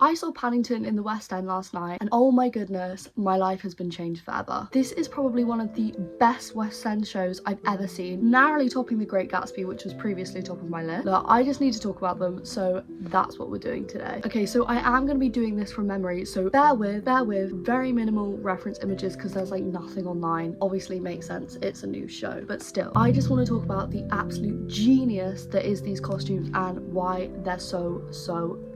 I saw Paddington in the West End last night and oh my goodness, my life has been changed forever. This is probably one of the best West End shows I've ever seen, narrowly topping The Great Gatsby, which was previously top of my list. Look, I just need to talk about them, so that's what we're doing today. Okay, so I am going to be doing this from memory, so bear with, very minimal reference images because there's like nothing online. Obviously makes sense, it's a new show, but still. I just want to talk about the absolute genius that is these costumes and why they're so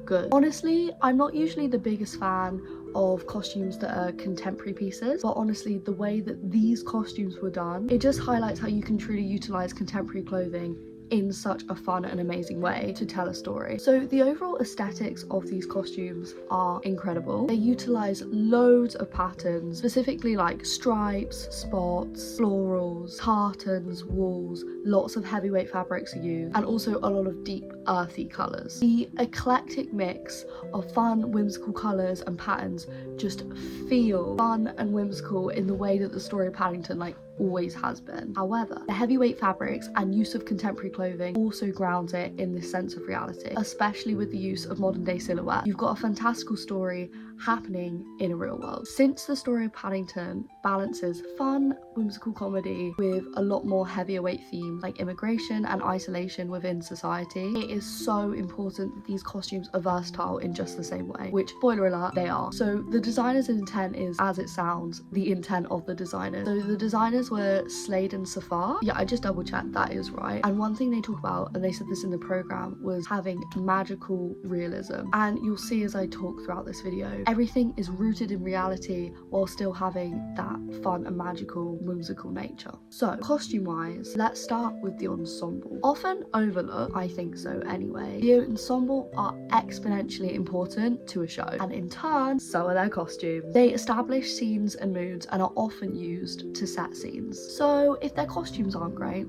good. Honestly, I'm not usually the biggest fan of costumes that are contemporary pieces, but honestly the way that these costumes were done, it just highlights how you can truly utilize contemporary clothing in such a fun and amazing way to tell a story. So the overall aesthetics of these costumes are incredible. They utilize loads of patterns, specifically like stripes, spots, florals, tartans, wools, lots of heavyweight fabrics are used, and also a lot of deep earthy colors. The eclectic mix of fun, whimsical colors and patterns just feel fun and whimsical in the way that the story of Paddington always has been. However, the heavyweight fabrics and use of contemporary clothing also grounds it in this sense of reality, especially with the use of modern day silhouette. You've got a fantastical story happening in a real world. Since the story of Paddington balances fun, whimsical comedy with a lot more heavier weight themes like immigration and isolation within society, it is so important that these costumes are versatile in just the same way, which, spoiler alert, they are. So the designer's intent is, as it sounds, the intent of the designers. So the designers were Slade and Safar. Yeah, I just double checked, that is right. And one thing they talk about, and they said this in the program, was having magical realism. And you'll see as I talk throughout this video, everything is rooted in reality while still having that fun and magical, whimsical nature. So costume wise, let's start with the ensemble. Often overlooked, I think so anyway, the ensemble are exponentially important to a show, and in turn, so are their costumes. They establish scenes and moods and are often used to set scenes. So if their costumes aren't great,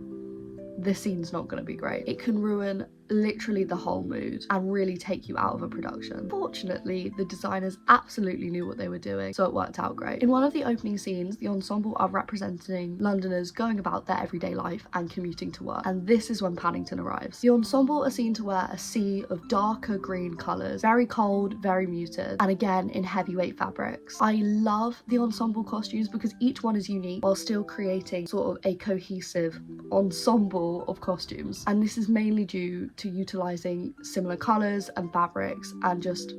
the scene's not going to be great. It can ruin literally the whole mood and really take you out of a production. Fortunately, the designers absolutely knew what they were doing, so it worked out great. In one of the opening scenes, the ensemble are representing Londoners going about their everyday life and commuting to work, and this is when Paddington arrives. The ensemble are seen to wear a sea of darker green colours, very cold, very muted, and again in heavyweight fabrics. I love the ensemble costumes because each one is unique while still creating sort of a cohesive ensemble of costumes, and this is mainly due to utilizing similar colors and fabrics and just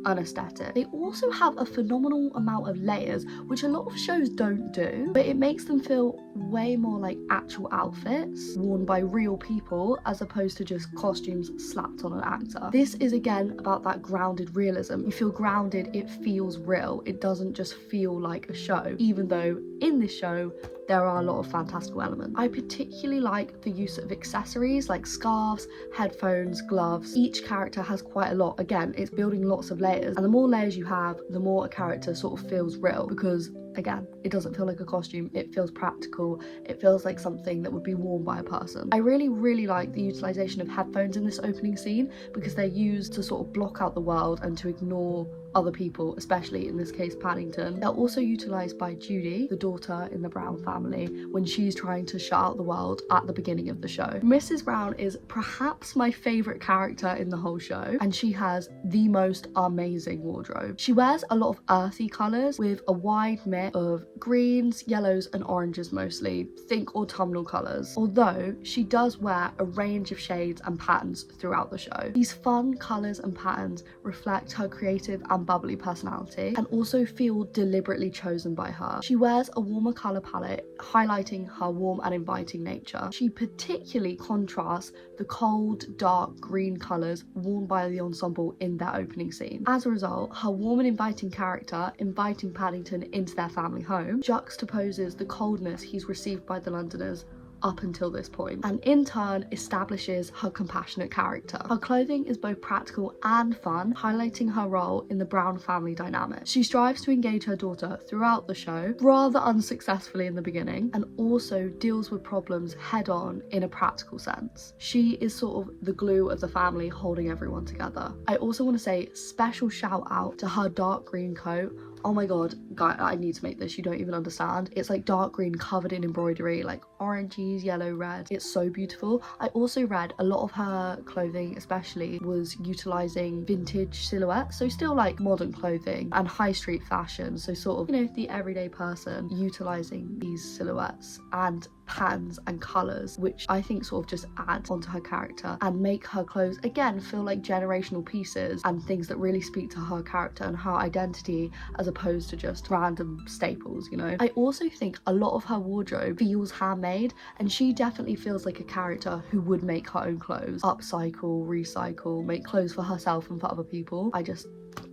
an aesthetic. They also have a phenomenal amount of layers, which a lot of shows don't do, but it makes them feel way more like actual outfits worn by real people as opposed to just costumes slapped on an actor. This is again about that grounded realism. You feel grounded, it feels real, it doesn't just feel like a show, even though in this show there are a lot of fantastical elements. I particularly like the use of accessories like scarves, headphones, gloves. Each character has quite a lot. Again, it's building lots of layers, and the more layers you have, the more a character sort of feels real, because again, it doesn't feel like a costume, it feels practical, it feels like something that would be worn by a person. I really like the utilization of headphones in this opening scene because they're used to sort of block out the world and to ignore other people, especially in this case Paddington. They're also utilised by Judy, the daughter in the Brown family, when she's trying to shut out the world at the beginning of the show. Mrs. Brown is perhaps my favourite character in the whole show, and she has the most amazing wardrobe. She wears a lot of earthy colours with a wide mix of greens, yellows and oranges mostly, think autumnal colours, although she does wear a range of shades and patterns throughout the show. These fun colours and patterns reflect her creative and bubbly personality and also feel deliberately chosen by her. She wears a warmer colour palette, highlighting her warm and inviting nature. She particularly contrasts the cold, dark green colours worn by the ensemble in their opening scene. As a result, her warm and inviting character, inviting Paddington into their family home, juxtaposes the coldness he's received by the Londoners up until this point, and in turn establishes her compassionate character. Her clothing is both practical and fun, highlighting her role in the Brown family dynamic. She strives to engage her daughter throughout the show, rather unsuccessfully in the beginning, and also deals with problems head on in a practical sense. She is sort of the glue of the family, holding everyone together. I also want to say special shout out to her dark green coat. Oh my god, guy, I need to make this, you don't even understand. It's like dark green covered in embroidery, like oranges, yellow, red. It's so beautiful. I also read a lot of her clothing especially was utilizing vintage silhouettes, so still like modern clothing and high street fashion, so sort of, you know, the everyday person utilizing these silhouettes and patterns and colours, which I think sort of just add onto her character and make her clothes again feel like generational pieces and things that really speak to her character and her identity, as opposed to just random staples, you know. I also think a lot of her wardrobe feels handmade, and she definitely feels like a character who would make her own clothes, upcycle, recycle, make clothes for herself and for other people.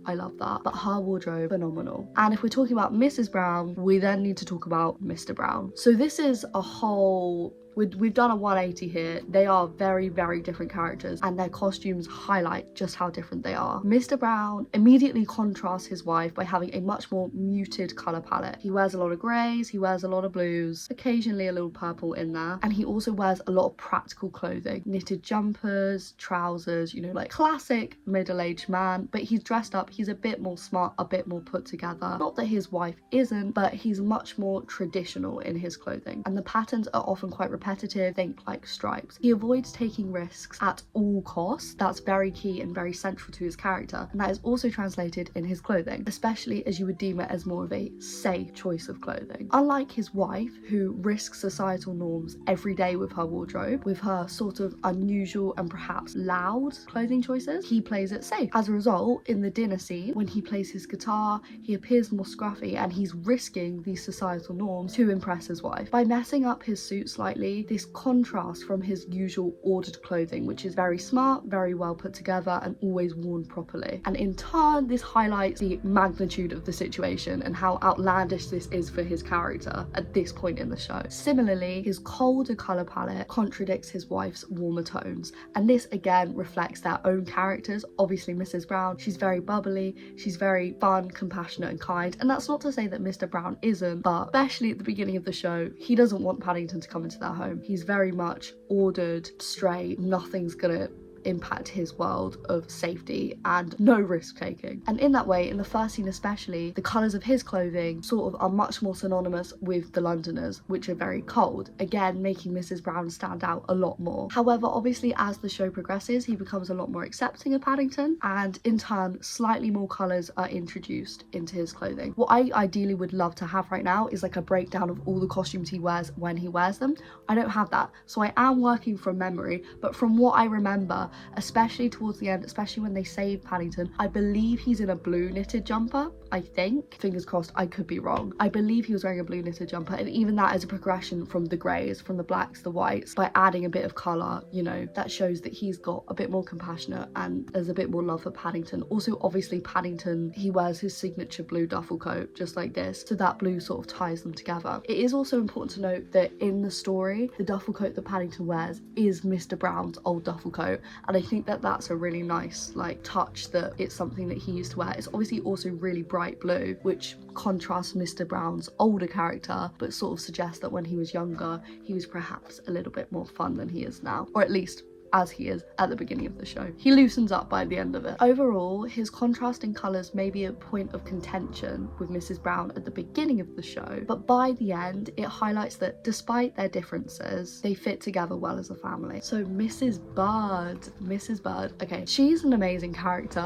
I love that. But her wardrobe, phenomenal. And if we're talking about Mrs. Brown, we then need to talk about Mr. Brown. So this is a whole... We've done a 180 here. They are very, very different characters, and their costumes highlight just how different they are. Mr. Brown immediately contrasts his wife by having a much more muted colour palette. He wears a lot of greys, he wears a lot of blues, occasionally a little purple in there, and he also wears a lot of practical clothing. Knitted jumpers, trousers, you know, like classic middle-aged man, but he's dressed up, he's a bit more smart, a bit more put together. Not that his wife isn't, but he's much more traditional in his clothing, and the patterns are often quite repetitive, think like stripes. He avoids taking risks at all costs. That's very key and very central to his character, and that is also translated in his clothing, especially as you would deem it as more of a safe choice of clothing. Unlike his wife, who risks societal norms every day with her wardrobe, with her sort of unusual and perhaps loud clothing choices, he plays it safe. As a result, in the dinner scene, when he plays his guitar, he appears more scruffy, and he's risking these societal norms to impress his wife. By messing up his suit slightly, this contrast from his usual ordered clothing, which is very smart, very well put together, and always worn properly. And in turn, this highlights the magnitude of the situation and how outlandish this is for his character at this point in the show. Similarly, his colder colour palette contradicts his wife's warmer tones, and this again reflects their own characters. Obviously, Mrs. Brown, she's very bubbly, she's very fun, compassionate, and kind, and that's not to say that Mr. Brown isn't, but especially at the beginning of the show, he doesn't want Paddington to come into their home. He's very much ordered, straight, nothing's gonna impact his world of safety and no risk taking. And in that way, in the first scene especially, the colours of his clothing sort of are much more synonymous with the Londoners, which are very cold, again making Mrs. Brown stand out a lot more. However, obviously as the show progresses, he becomes a lot more accepting of Paddington, and in turn slightly more colours are introduced into his clothing. What I ideally would love to have right now is like a breakdown of all the costumes he wears when he wears them. I don't have that, so I am working from memory, but from what I remember, especially towards the end, especially when they save Paddington, I believe he's in a blue knitted jumper, I think. Fingers crossed, I could be wrong. I believe he was wearing a blue knitted jumper, and even that is a progression from the greys, from the blacks, the whites, by adding a bit of colour, you know, that shows that he's got a bit more compassionate and there's a bit more love for Paddington. Also, obviously, Paddington, he wears his signature blue duffel coat, just like this, so that blue sort of ties them together. It is also important to note that in the story, the duffel coat that Paddington wears is Mr. Brown's old duffel coat, and I think that that's a really nice like touch, that it's something that he used to wear. It's obviously also really bright blue, which contrasts Mr. Brown's older character, but sort of suggests that when he was younger, he was perhaps a little bit more fun than he is now, or at least as he is at the beginning of the show. He loosens up by the end of it. Overall, his contrasting colours may be a point of contention with Mrs. Brown at the beginning of the show, but by the end, it highlights that despite their differences, they fit together well as a family. So Mrs. Bird, okay, she's an amazing character.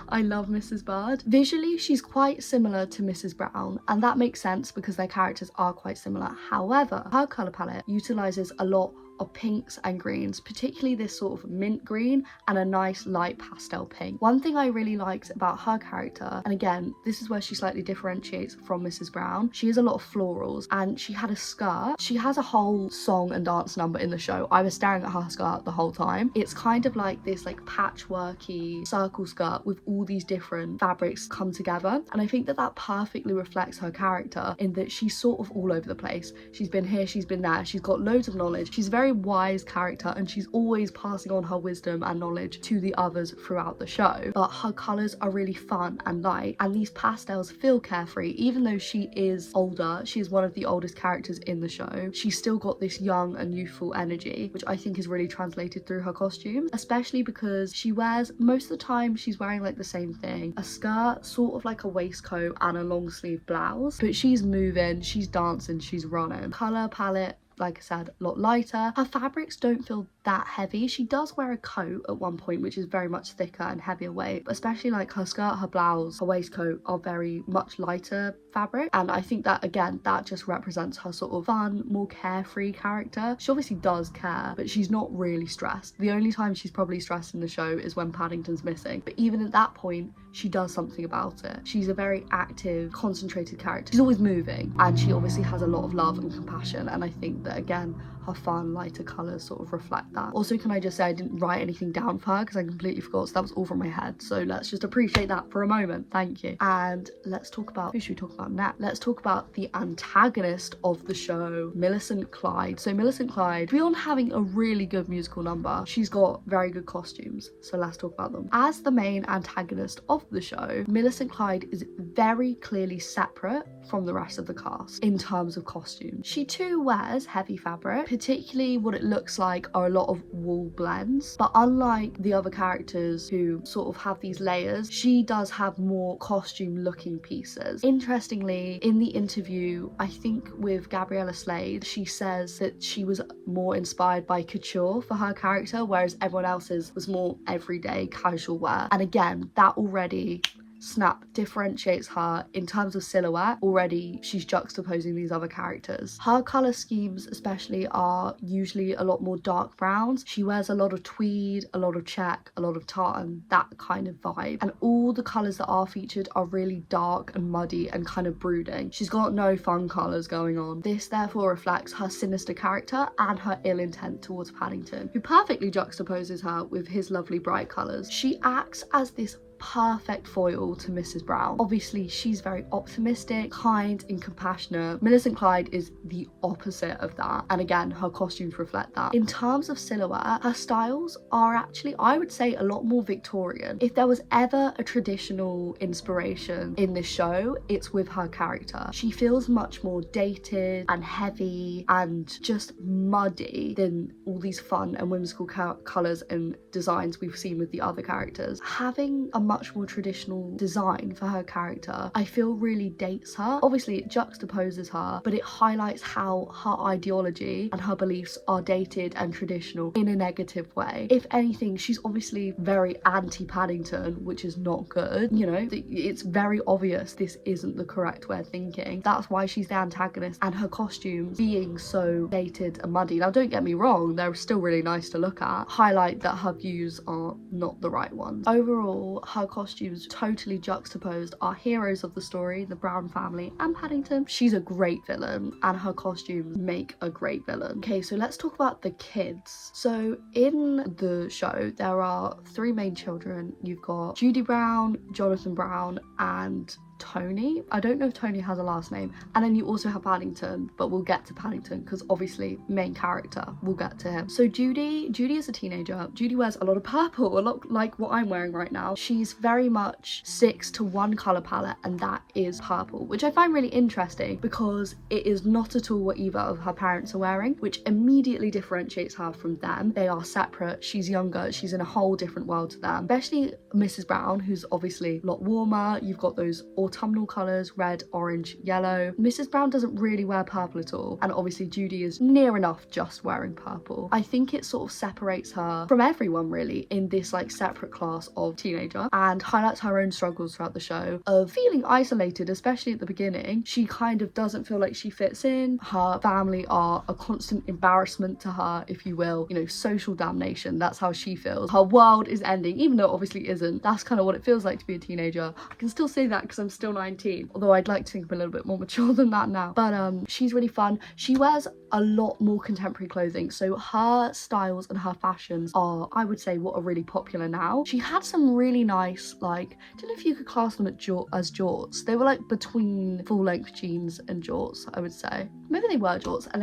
I love Mrs. Bird. Visually, she's quite similar to Mrs. Brown, and that makes sense because their characters are quite similar. However, her colour palette utilises a lot of pinks and greens, particularly this sort of mint green and a nice light pastel pink. One thing I really liked about her character, and again, this is where she slightly differentiates from Mrs. Brown, she has a lot of florals, and she had a skirt. She has a whole song and dance number in the show. I was staring at her skirt the whole time. It's kind of like this like patchworky circle skirt with all these different fabrics come together, and I think that that perfectly reflects her character in that she's sort of all over the place. She's been here, she's been there, she's got loads of knowledge, she's very very wise character, and she's always passing on her wisdom and knowledge to the others throughout the show. But her colours are really fun and light, and these pastels feel carefree. Even though she is older, she is one of the oldest characters in the show, she's still got this young and youthful energy, which I think is really translated through her costumes, especially because she wears, most of the time she's wearing like the same thing, a skirt, sort of like a waistcoat and a long sleeve blouse, but she's moving, she's dancing, she's running. Colour palette, like I said, a lot lighter. Her fabrics don't feel that heavy. She does wear a coat at one point, which is very much thicker and heavier weight, but especially like her skirt, her blouse, her waistcoat are very much lighter fabric, and I think that again, that just represents her sort of fun, more carefree character. She obviously does care, but she's not really stressed. The only time she's probably stressed in the show is when Paddington's missing, but even at that point she does something about it. She's a very active, concentrated character. She's always moving, and she obviously has a lot of love and compassion, and I think that again, her fun, lighter colours sort of reflect that. Also, can I just say I didn't write anything down for her because I completely forgot, so that was all from my head. So let's just appreciate that for a moment. Thank you. And let's talk about, who should we talk about next? Let's talk about the antagonist of the show, Millicent Clyde. So Millicent Clyde, beyond having a really good musical number, she's got very good costumes. So let's talk about them. As the main antagonist of the show, Millicent Clyde is very clearly separate from the rest of the cast in terms of costumes. She too wears heavy fabric, particularly what it looks like are a lot of wool blends, but unlike the other characters who sort of have these layers, she does have more costume looking pieces. Interestingly, in the interview, I think with Gabriella Slade, she says that she was more inspired by couture for her character, whereas everyone else's was more everyday casual wear. And again, that already differentiates her in terms of silhouette. Already she's juxtaposing these other characters. Her colour schemes especially are usually a lot more dark browns. She wears a lot of tweed, a lot of check, a lot of tartan, that kind of vibe, and all the colours that are featured are really dark and muddy and kind of brooding. She's got no fun colours going on. This therefore reflects her sinister character and her ill intent towards Paddington, who perfectly juxtaposes her with his lovely bright colours. She acts as this perfect foil to Mrs. Brown. Obviously, she's very optimistic, kind, and compassionate. Millicent Clyde is the opposite of that, and again, her costumes reflect that. In terms of silhouette, her styles are actually, I would say, a lot more Victorian. If there was ever a traditional inspiration in this show, it's with her character. She feels much more dated and heavy and just muddy than all these fun and whimsical colours and designs we've seen with the other characters. Having a much more traditional design for her character, I feel really dates her. Obviously it juxtaposes her, but it highlights how her ideology and her beliefs are dated and traditional in a negative way. If anything, she's obviously very anti-Paddington, which is not good. You know, it's very obvious this isn't the correct way of thinking. That's why she's the antagonist, and her costumes being so dated and muddy, now don't get me wrong, they're still really nice to look at, highlight that her views are not the right ones. Overall, her costumes totally juxtaposed our heroes of the story, the Brown family and Paddington. She's a great villain, and her costumes make a great villain. Okay, so let's talk about the kids. So in the show, there are three main children. You've got Judy Brown, Jonathan Brown, and Tony. I don't know if Tony has a last name. And then you also have Paddington, but we'll get to Paddington because obviously main character, we'll get to him. So Judy is a teenager. Judy wears a lot of purple, a lot like what I'm wearing right now. She's very much sticks to one colour palette, and that is purple, which I find really interesting because it is not at all what either of her parents are wearing, which immediately differentiates her from them. They are separate. She's younger. She's in a whole different world to them, especially Mrs. Brown, who's obviously a lot warmer. You've got those autumnal colours, red, orange, yellow. Mrs. Brown doesn't really wear purple at all, and obviously Judy is near enough just wearing purple. I think it sort of separates her from everyone really in this like separate class of teenager, and highlights her own struggles throughout the show of feeling isolated, especially at the beginning. She kind of doesn't feel like she fits in. Her family are a constant embarrassment to her, if you will, you know, social damnation. That's how she feels. Her world is ending, even though it obviously isn't. That's kind of what it feels like to be a teenager. I can still say that because I'm still 19, although I'd like to think I'm a little bit more mature than that now. But she's really fun. She wears a lot more contemporary clothing, so her styles and her fashions are, I would say, what are really popular now. She had some really nice, like, I don't know if you could class them as jorts. They were like between full-length jeans and jorts, I would say. Maybe they were jorts, and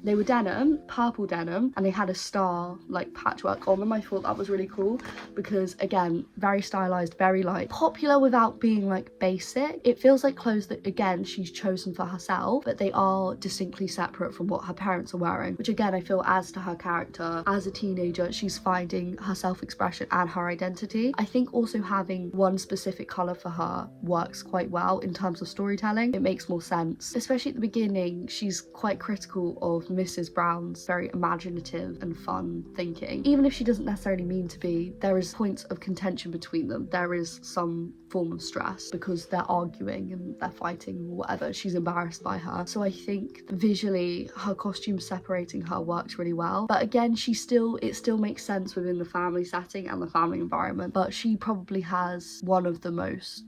they were denim, purple denim, and they had a star like patchwork on them. I thought that was really cool because, again, very stylized, very like popular without being like basic. It feels like clothes that, again, she's chosen for herself, but they are distinctly separate from what her parents are wearing, which, again, I feel adds to her character. As a teenager, she's finding her self-expression and her identity. I think also having one specific color for her works quite well in terms of storytelling. It makes more sense, especially at the beginning. She's quite critical of Mrs. Brown's very imaginative and fun thinking. Even if she doesn't necessarily mean to be, there is points of contention between them. There is some form of stress because they're arguing and they're fighting or whatever. She's embarrassed by her. So I think visually her costume separating her works really well. But again, it still makes sense within the family setting and the family environment. But she probably has one of the most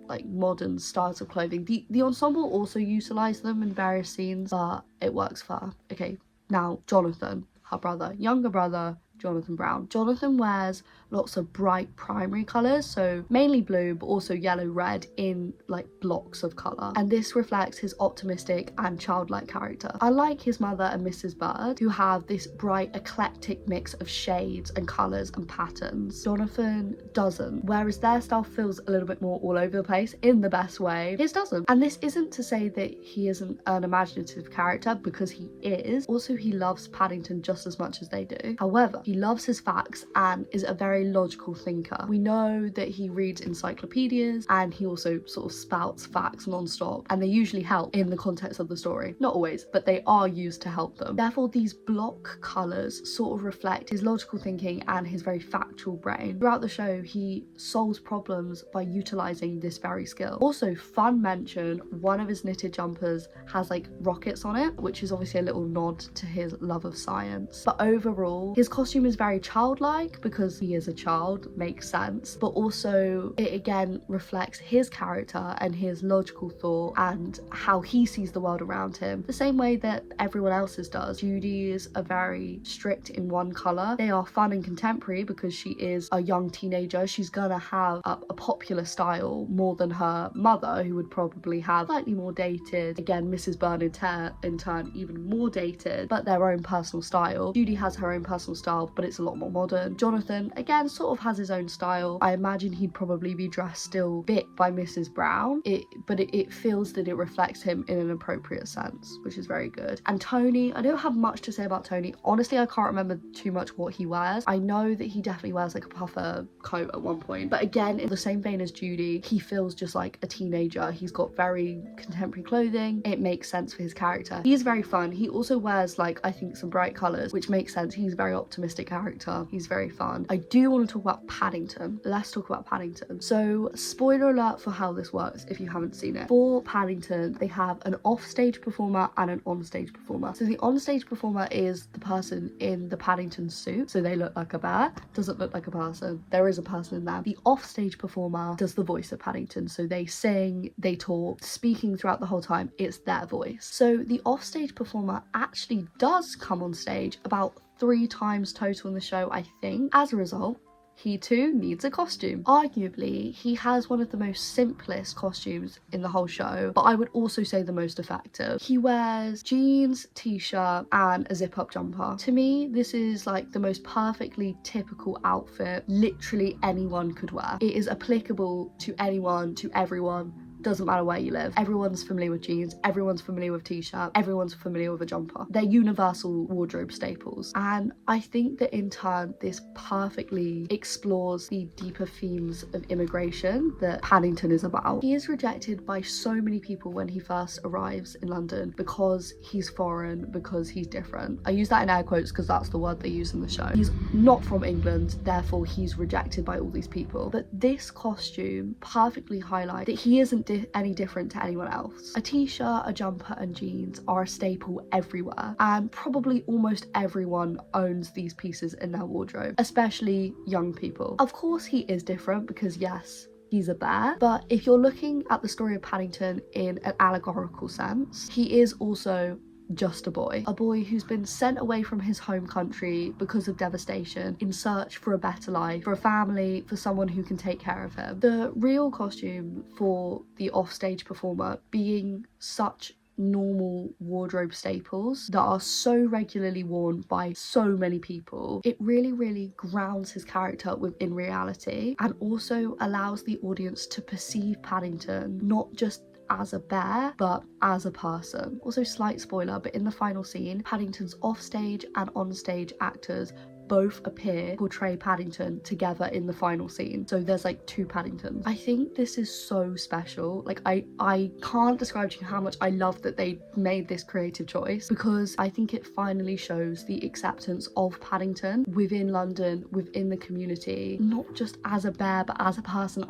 like modern styles of clothing. The ensemble also utilize them in various scenes, but it works for her. Okay, now Jonathan, her brother, younger brother, Jonathan Brown. Jonathan wears lots of bright primary colours, so mainly blue but also yellow, red in like blocks of colour, and this reflects his optimistic and childlike character. Unlike his mother and Mrs. Bird, who have this bright eclectic mix of shades and colours and patterns, Jonathan doesn't. Whereas their style feels a little bit more all over the place in the best way, his doesn't. And this isn't to say that he isn't an imaginative character, because he is. Also, he loves Paddington just as much as they do. However, he loves his facts and is a very logical thinker. We know that he reads encyclopedias and he also sort of spouts facts non-stop, and they usually help in the context of the story. Not always, but they are used to help them. Therefore, these block colours sort of reflect his logical thinking and his very factual brain. Throughout the show, he solves problems by utilising this very skill. Also, fun mention, one of his knitted jumpers has like rockets on it, which is obviously a little nod to his love of science. But overall, his costume is very childlike because he is a child, makes sense, but also it again reflects his character and his logical thought and how he sees the world around him, the same way that everyone else's does. Judy's are very strict in one colour. They are fun and contemporary because she is a young teenager. She's gonna have a popular style more than her mother, who would probably have slightly more dated, again Mrs. Byrne in turn even more dated, but their own personal style. Judy has her own personal style, but it's a lot more modern. Jonathan, again, sort of has his own style. I imagine he'd probably be dressed still a bit by Mrs. Brown, but it feels that it reflects him in an appropriate sense, which is very good. And Tony, I don't have much to say about Tony. Honestly, I can't remember too much what he wears. I know that he definitely wears like a puffer coat at one point, but again, in the same vein as Judy, he feels just like a teenager. He's got very contemporary clothing. It makes sense for his character. He's very fun. He also wears like, I think, some bright colours, which makes sense. He's a very optimistic character. He's very fun. I do want to talk about Paddington. Let's talk about Paddington. So, spoiler alert for how this works if you haven't seen it. For Paddington, they have an off-stage performer and an on-stage performer. So the on-stage performer is the person in the Paddington suit. So they look like a bear. Doesn't look like a person. There is a person in there. The off-stage performer does the voice of Paddington. So they sing, they talk, speaking throughout the whole time. It's their voice. So the off-stage performer actually does come on stage about 3 times total in the show, I think. As a result, he too needs a costume. Arguably, he has one of the most simplest costumes in the whole show, but I would also say the most effective. He wears jeans, t-shirt, and a zip-up jumper. To me, this is like the most perfectly typical outfit literally anyone could wear. It is applicable to anyone, to everyone. Doesn't matter where you live. Everyone's familiar with jeans, everyone's familiar with t-shirt, everyone's familiar with a jumper. They're universal wardrobe staples. And I think that in turn, this perfectly explores the deeper themes of immigration that Paddington is about. He is rejected by so many people when he first arrives in London because he's foreign, because he's different. I use that in air quotes because that's the word they use in the show. He's not from England, therefore he's rejected by all these people. But this costume perfectly highlights that he isn't any different to anyone else. A t-shirt, a jumper, and jeans are a staple everywhere, and probably almost everyone owns these pieces in their wardrobe, especially young people. Of course he is different because yes, he's a bear. But if you're looking at the story of Paddington in an allegorical sense, he is also just a boy who's been sent away from his home country because of devastation in search for a better life, for a family, for someone who can take care of him. The real costume for the offstage performer being such normal wardrobe staples that are so regularly worn by so many people, it really grounds his character within reality and also allows the audience to perceive Paddington not just as a bear but as a person. Also, slight spoiler, but in the final scene, Paddington's offstage and onstage actors both appear to portray Paddington together in the final scene. So there's like 2 Paddingtons. I think this is so special. Like I can't describe to you how much I love that they made this creative choice, because I think it finally shows the acceptance of Paddington within London, within the community, not just as a bear but as a person.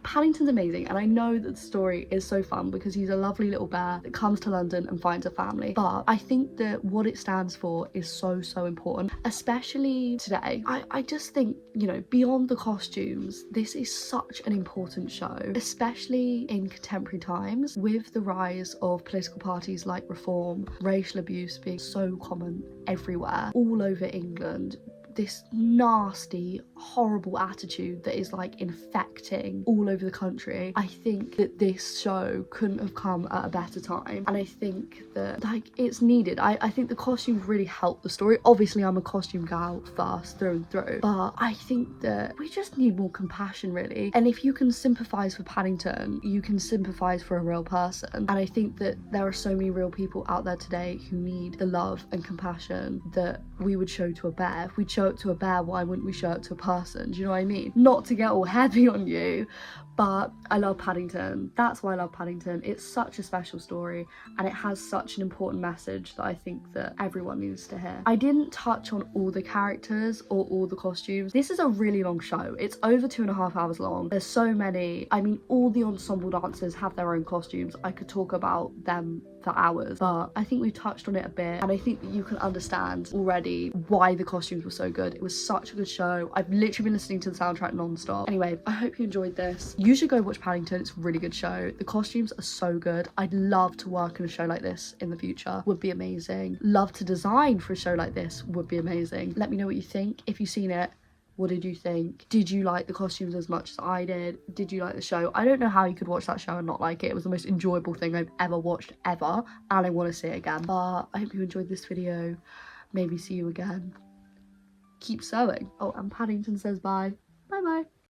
Paddington's amazing, and I know that the story is so fun because he's a lovely little bear that comes to London and finds a family, but I think that what it stands for is so important, especially today. I just think, you know, beyond the costumes, this is such an important show, especially in contemporary times with the rise of political parties like Reform, racial abuse being so common everywhere, all over England. This nasty, horrible attitude that is like infecting all over the country. I think that this show couldn't have come at a better time, and I think that like it's needed. I think the costumes really help the story. Obviously I'm a costume gal first through and through, but I think that we just need more compassion, really. And if you can sympathize for Paddington, you can sympathize for a real person, and I think that there are so many real people out there today who need the love and compassion that we would show to a bear. If we'd show it to a bear, why wouldn't we show it to a person? Do you know what I mean? Not to get all heavy on you, but I love Paddington. That's why I love Paddington. It's such a special story, and it has such an important message that I think that everyone needs to hear. I didn't touch on all the characters or all the costumes. This is a really long show. It's over 2.5 hours long. There's so many. I mean, all the ensemble dancers have their own costumes. I could talk about them for hours, but I think we've touched on it a bit, and I think that you can understand already why the costumes were so good. It was such a good show. I've literally been listening to the soundtrack non-stop. Anyway, I hope you enjoyed this. You should go watch Paddington. It's a really good show. The costumes are so good. I'd love to work in a show like this in the future. Would be amazing. Love to design for a show like this. Would be amazing. Let me know what you think. If you've seen it, what did you think? Did you like the costumes as much as I did? Did you like the show? I don't know how you could watch that show and not like it. It was the most enjoyable thing I've ever watched ever, and I want to see it again. But I hope you enjoyed this video. Maybe see you again. Keep sewing. Oh, and Paddington says bye. Bye bye.